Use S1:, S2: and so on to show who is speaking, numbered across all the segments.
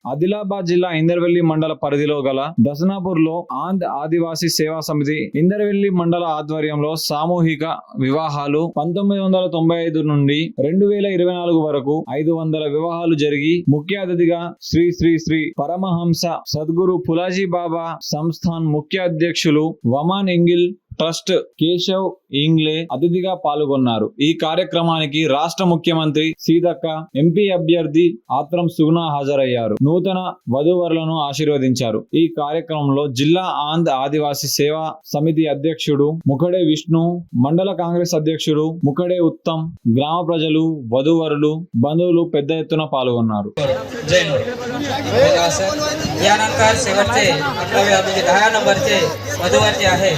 S1: ఆదిలాబాద్ జిల్లా ఇందర్వెల్లి మండల పరిధిలో గల దసనాపూర్లో ఆంధ్ర ఆదివాసీ సేవా సమితి ఇందర్వెల్లి మండల ఆధ్వర్యంలో సామూహిక వివాహాలు 1995 నుండి 2024 వరకు 500 వివాహాలు జరిగి ముఖ్య అతిథిగా శ్రీ శ్రీ శ్రీ పరమహంస సద్గురు పులాజీ బాబా సంస్థాన్ ముఖ్య అధ్యక్షులు వమాన్ ఎంగిల్ ట్రస్ట్ కేశవ్ ఇంగ్లే అతిథిగా పాల్గొన్నారు. ఈ కార్యక్రమానికి రాష్ట్ర ముఖ్యమంత్రి సీతక్క, ఎంపీ అభ్యర్థి ఆత్రం సుగుణ హాజరయ్యారు. నూతన వధూవరులను ఆశీర్వదించారు. ఈ కార్యక్రమంలో జిల్లా ఆంధ్ర ఆదివాసీ సేవా సమితి అధ్యక్షుడు ముఖడే విష్ణు, మండల కాంగ్రెస్ అధ్యక్షుడు ముఖడే ఉత్తమ్, గ్రామ ప్రజలు, వధూవరులు, బంధువులు పెద్ద ఎత్తున పాల్గొన్నారు.
S2: यानंतर शेवटचे 10 नंबरचे वधूवरचे आहे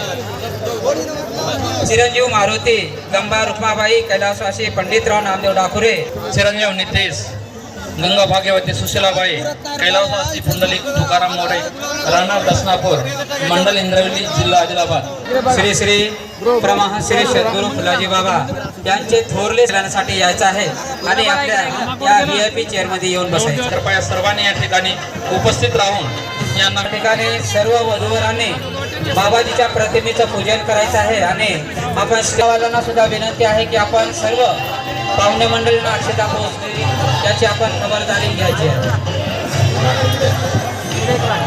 S2: चिरंजीव मारुती गंबा रुक्माबाई कैलासवासी पंडितराव नामदेव डाकुरे,
S3: चिरंजीव नितेश गंगा भाग्यवती सुशीलाबाई कैलासवासी पुंडलिक तुकाराम मोरे, राणा दसनापूर, मंडल इंद्रवली, जिल्हा आदिलाबाद.
S2: श्री श्री परमहंस श्री सद्गुरू फुलाजी बाबा यांचे थोरले करण्यासाठी यायचं आहे आणि आपल्या या VIP चेअरमध्ये येऊन बसायचं.
S3: कृपया सर्वांनी या ठिकाणी उपस्थित राहून यांना
S2: ठिकाणी सर्व वधूवरांनी बाबाजीच्या प्रतिमेचं पूजन करायचं आहे आणि आपण सेवावाल्यांना सुद्धा विनंती आहे की आपण सर्व पाहुणे मंडळींना अक्षता पोहोचली याची आपण खबरदारी घ्यायची आहे.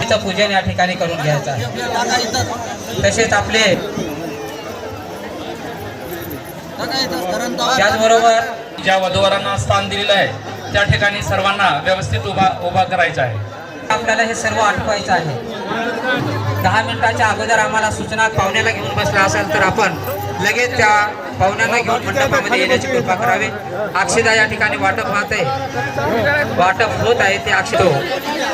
S2: तिचं पूजन या ठिकाणी करून घ्यायचं आहे. तसेच आपले त्याचबरोबर
S3: ज्या वधूवरांना स्थान दिलेलं आहे त्या ठिकाणी सर्वांना व्यवस्थित उभा करायचं आहे.
S2: आपल्याला हे सर्व आठवायचं आहे. 10 मिनिटाच्या अगोदर आम्हाला सूचना पाहुण्याला घेऊन बसला असेल तर आपण लगेच त्या पाहुण्यांना घेऊन मंडपामध्ये येण्याची कृपा करावी. अक्षता या ठिकाणी वाटप होत आहे. ते अक्षतो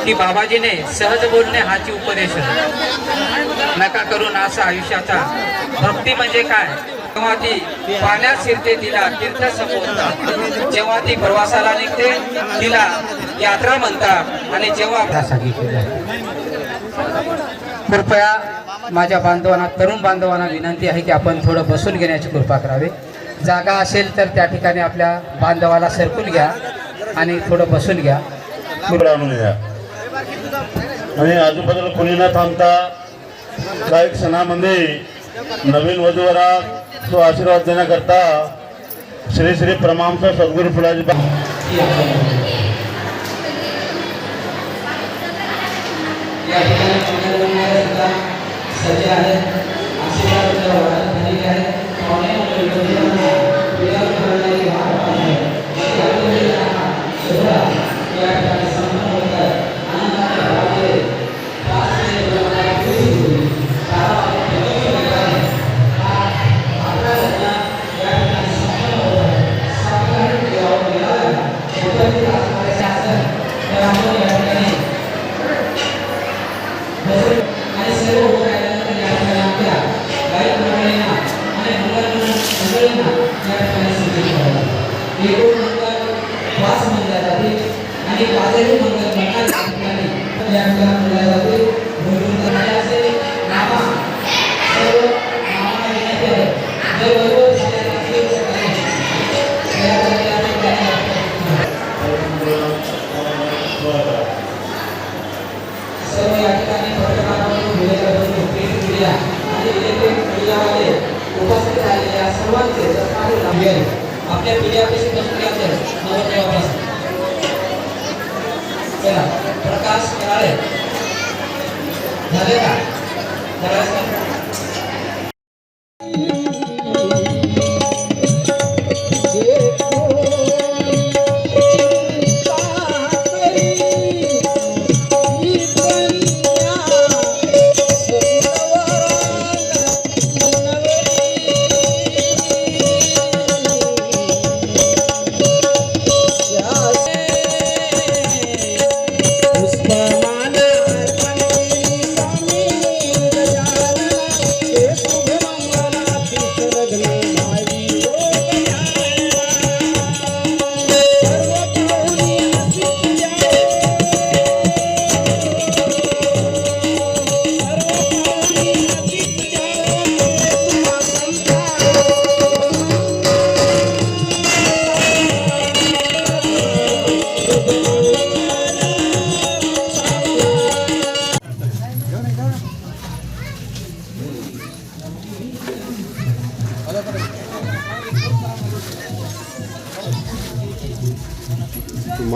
S2: की बाबाजीने सहज बोलणे हाची उपदेश नका करून असं आयुष्याचा. भक्ती म्हणजे काय? जेव्हा ती पाण्यात शिरते तिला तीर्थ संबोधतात, जेव्हा ती प्रवासाला निघते तिला यात्रा म्हणतात आणि जेव्हा कृपया माझ्या बांधवांना, तरुण बांधवांना विनंती आहे की आपण थोडं बसून घेण्याची कृपा करावी. जागा असेल तर त्या ठिकाणी आपल्या बांधवाला सरकून घ्या आणि थोडं बसून घ्या.
S4: आणि आजूबाजूला कोणी न थांबता काही क्षणामध्ये नवीन वधूवरा तो आशीर्वाद देण्याकरता श्री श्री परमहंस सद्गुरू फुलाजी बाबा
S2: आपल्या पिढ्यापेक्षा प्रकाश कराळे झाले का?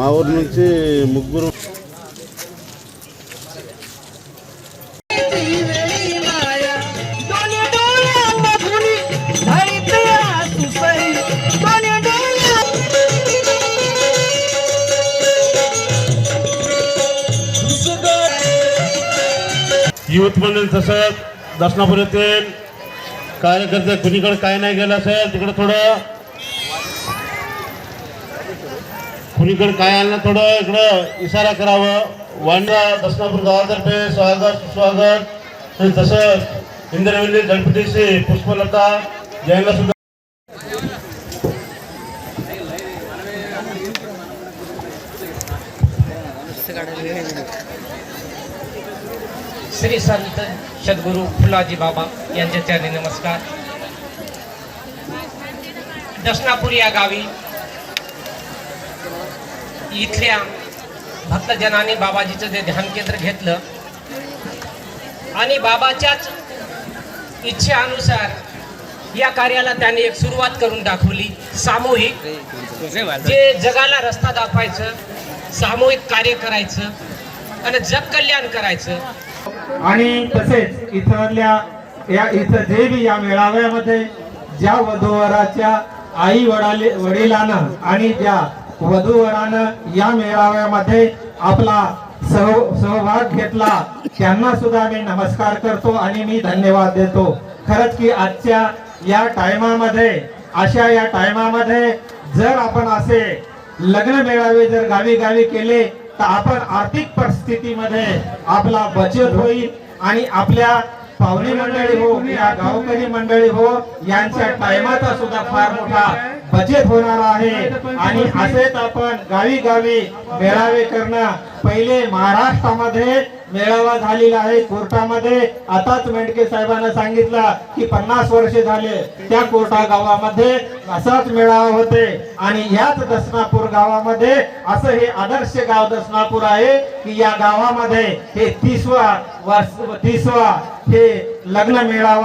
S4: మా ఊరు నుంచి ముగ్గురు युथ मंडळ तसंच दर्शनापूर येथील कार्यकर्ते कुणीकडे काय नाही गेलं असेल तिकडे थोडं कुणीकडे काय आलं थोडं इकडं इशारा करावं वांडा दर्शनापूर गावातर्फे स्वागत सुस्वागत आणि तसंच इंद्रवेली गणपतीची पुष्पलता यांना सुद्धा
S2: श्री संत सद्गुरू फुलाजी बाबा यांच्या चरणी नमस्कार. दर्शनापूर या गावी इथल्या भक्तजनांनी बाबाजीचं जे ध्यान केंद्र घेतलं आणि बाबाच्याच इच्छेनुसार या कार्याला त्यांनी एक सुरुवात करून दाखवली. सामूहिक जे जगाला रस्ता दाखवायचं, सामूहिक कार्य करायचं आणि जग कल्याण करायचं.
S5: आणि तसेच इथल्या इथं जे बी या मेळाव्यामध्ये ज्या वधूवराच्या आई वडिलांनं आणि ज्या वधूवरानं या मेळाव्यामध्ये आपला सहभाग घेतला त्यांना सुद्धा मी नमस्कार करतो आणि मी धन्यवाद देतो. खरंच की आजच्या या टायमामध्ये अशा या टायमामध्ये जर आपण असे लग्न मेळावे जर गावी गावी केले तर आपण आर्थिक परिस्थितीमध्ये आपला बचत होईल आणि आपल्या पाहुणे मंडळी हो या गावकरी मंडळी हो यांच्या टायमाचा सुद्धा फार मोठा बचत होणार आहे. आणि असेच आपण गावी गावी मेळावे करणं. पहिले महाराष्ट्रामध्ये मेळावा झालेला आहे कोर्टामध्ये. आताच मेंढके साहेबांना सांगितलं की 50 वर्षे झाले त्या कोर्टा गावामध्ये असाच मेळावा होते. आणि याच दसनापूर गावामध्ये असं हे आदर्श गाव दसनापूर आहे की या गावामध्ये हे 30वा हे लग्न मेळावा